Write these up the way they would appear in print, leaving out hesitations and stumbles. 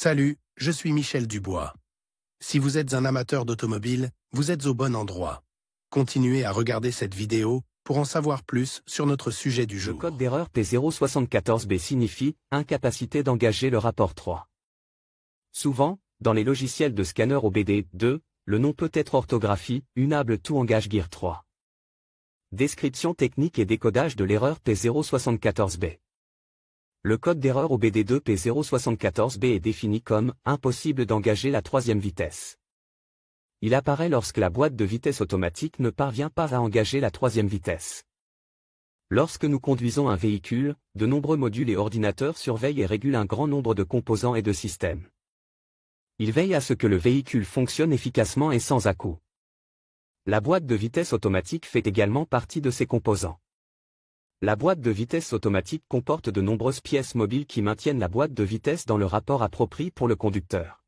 Salut, je suis Michel Dubois. Si vous êtes un amateur d'automobile, vous êtes au bon endroit. Continuez à regarder cette vidéo pour en savoir plus sur notre sujet du jour. Le code d'erreur P074B signifie « incapacité d'engager le rapport 3 ». Souvent, dans les logiciels de scanner OBD2, le nom peut être orthographie, Unable to Engage Gear 3. Description technique et décodage de l'erreur P074B. Le code d'erreur OBD2 P074B est défini comme « impossible d'engager la troisième vitesse ». Il apparaît lorsque la boîte de vitesse automatique ne parvient pas à engager la troisième vitesse. Lorsque nous conduisons un véhicule, de nombreux modules et ordinateurs surveillent et régulent un grand nombre de composants et de systèmes. Ils veillent à ce que le véhicule fonctionne efficacement et sans à-coups. La boîte de vitesse automatique fait également partie de ces composants. La boîte de vitesse automatique comporte de nombreuses pièces mobiles qui maintiennent la boîte de vitesse dans le rapport approprié pour le conducteur.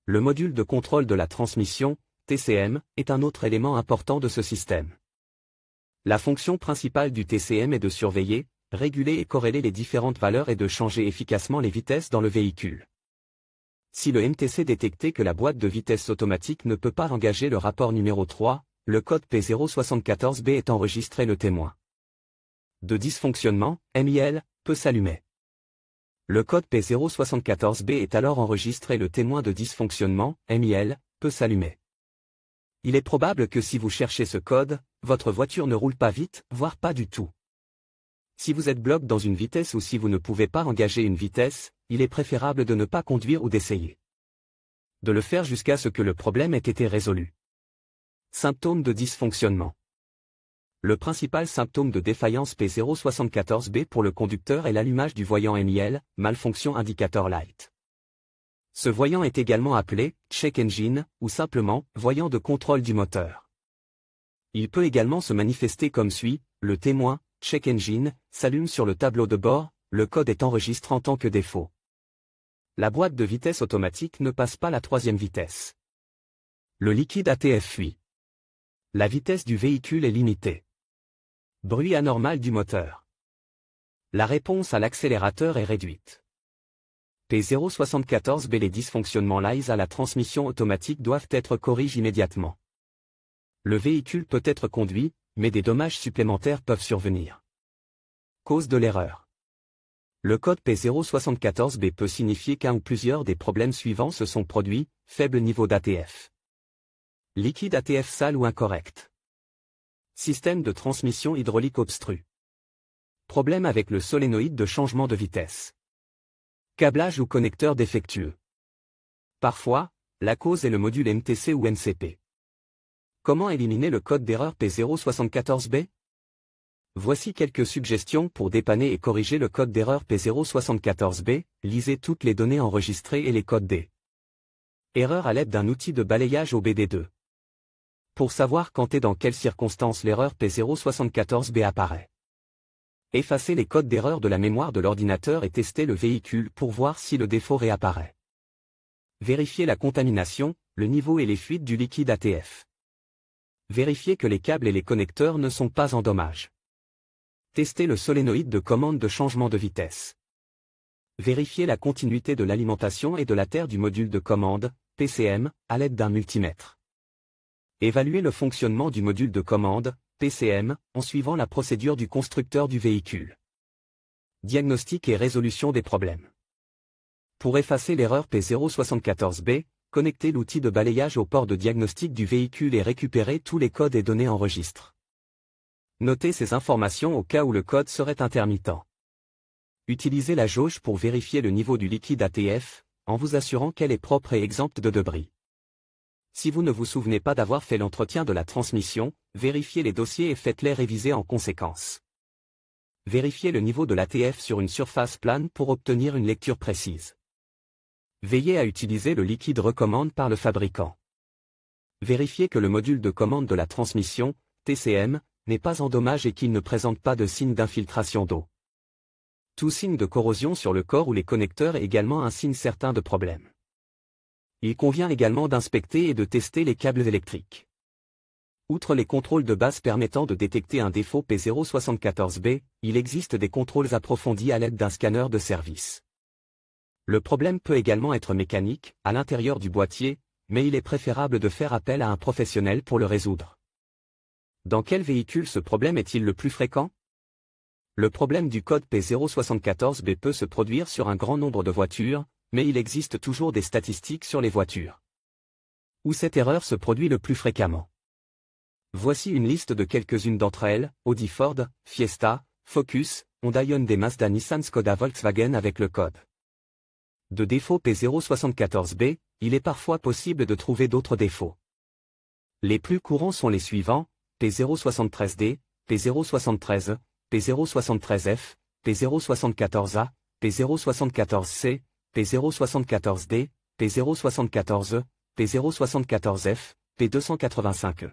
Le module de contrôle de la transmission, TCM, est un autre élément important de ce système. La fonction principale du TCM est de surveiller, réguler et corréler les différentes valeurs et de changer efficacement les vitesses dans le véhicule. Si le MTC détectait que la boîte de vitesse automatique ne peut pas engager le rapport numéro 3, le code P074B est enregistré le témoin de dysfonctionnement, MIL, peut s'allumer. Le code P074B est alors enregistré le témoin de dysfonctionnement, MIL, peut s'allumer. Il est probable que si vous cherchez ce code, votre voiture ne roule pas vite, voire pas du tout. Si vous êtes bloqué dans une vitesse ou si vous ne pouvez pas engager une vitesse, il est préférable de ne pas conduire ou d'essayer de le faire jusqu'à ce que le problème ait été résolu. Symptômes de dysfonctionnement. Le principal symptôme de défaillance P074B pour le conducteur est l'allumage du voyant MIL, Malfunction Indicator Light. Ce voyant est également appelé check engine ou simplement voyant de contrôle du moteur. Il peut également se manifester comme suit: le témoin check engine s'allume sur le tableau de bord, le code est enregistré en tant que défaut. La boîte de vitesse automatique ne passe pas la troisième vitesse. Le liquide ATF fuit. La vitesse du véhicule est limitée. Bruit anormal du moteur. La réponse à l'accélérateur est réduite. P074B. Les dysfonctionnements liés à la transmission automatique doivent être corrigés immédiatement. Le véhicule peut être conduit, mais des dommages supplémentaires peuvent survenir. Cause de l'erreur. Le code P074B peut signifier qu'un ou plusieurs des problèmes suivants se sont produits: faible niveau d'ATF. Liquide ATF sale ou incorrect. Système de transmission hydraulique obstru. Problème avec le solénoïde de changement de vitesse. Câblage ou connecteur défectueux. Parfois, la cause est le module MTC ou MCP. Comment éliminer le code d'erreur P074B? Voici quelques suggestions pour dépanner et corriger le code d'erreur P074B. Lisez toutes les données enregistrées et les codes D. Erreur à l'aide d'un outil de balayage OBD2. Pour savoir quand et dans quelles circonstances l'erreur P074B apparaît. Effacez les codes d'erreur de la mémoire de l'ordinateur et testez le véhicule pour voir si le défaut réapparaît. Vérifiez la contamination, le niveau et les fuites du liquide ATF. Vérifiez que les câbles et les connecteurs ne sont pas en dommage. Testez le solénoïde de commande de changement de vitesse. Vérifiez la continuité de l'alimentation et de la terre du module de commande, PCM, à l'aide d'un multimètre. Évaluez le fonctionnement du module de commande, PCM, en suivant la procédure du constructeur du véhicule. Diagnostic et résolution des problèmes. Pour effacer l'erreur P074B, connectez l'outil de balayage au port de diagnostic du véhicule et récupérez tous les codes et données enregistrés. Notez ces informations au cas où le code serait intermittent. Utilisez la jauge pour vérifier le niveau du liquide ATF, en vous assurant qu'elle est propre et exempte de débris. Si vous ne vous souvenez pas d'avoir fait l'entretien de la transmission, vérifiez les dossiers et faites-les réviser en conséquence. Vérifiez le niveau de l'ATF sur une surface plane pour obtenir une lecture précise. Veillez à utiliser le liquide recommande par le fabricant. Vérifiez que le module de commande de la transmission, TCM, n'est pas en dommage et qu'il ne présente pas de signe d'infiltration d'eau. Tout signe de corrosion sur le corps ou les connecteurs est également un signe certain de problème. Il convient également d'inspecter et de tester les câbles électriques. Outre les contrôles de base permettant de détecter un défaut P074B, il existe des contrôles approfondis à l'aide d'un scanner de service. Le problème peut également être mécanique, à l'intérieur du boîtier, mais il est préférable de faire appel à un professionnel pour le résoudre. Dans quel véhicule ce problème est-il le plus fréquent? Le problème du code P074B peut se produire sur un grand nombre de voitures, mais il existe toujours des statistiques sur les voitures où cette erreur se produit le plus fréquemment. Voici une liste de quelques-unes d'entre elles: Audi, Ford, Fiesta, Focus, Honda, Hyundai, Mazda, Nissan, Skoda, Volkswagen avec le code de défaut P074B, il est parfois possible de trouver d'autres défauts. Les plus courants sont les suivants: P073D, P073, P073F, P074A, P074C, P074D, P074E, P074F, P285E.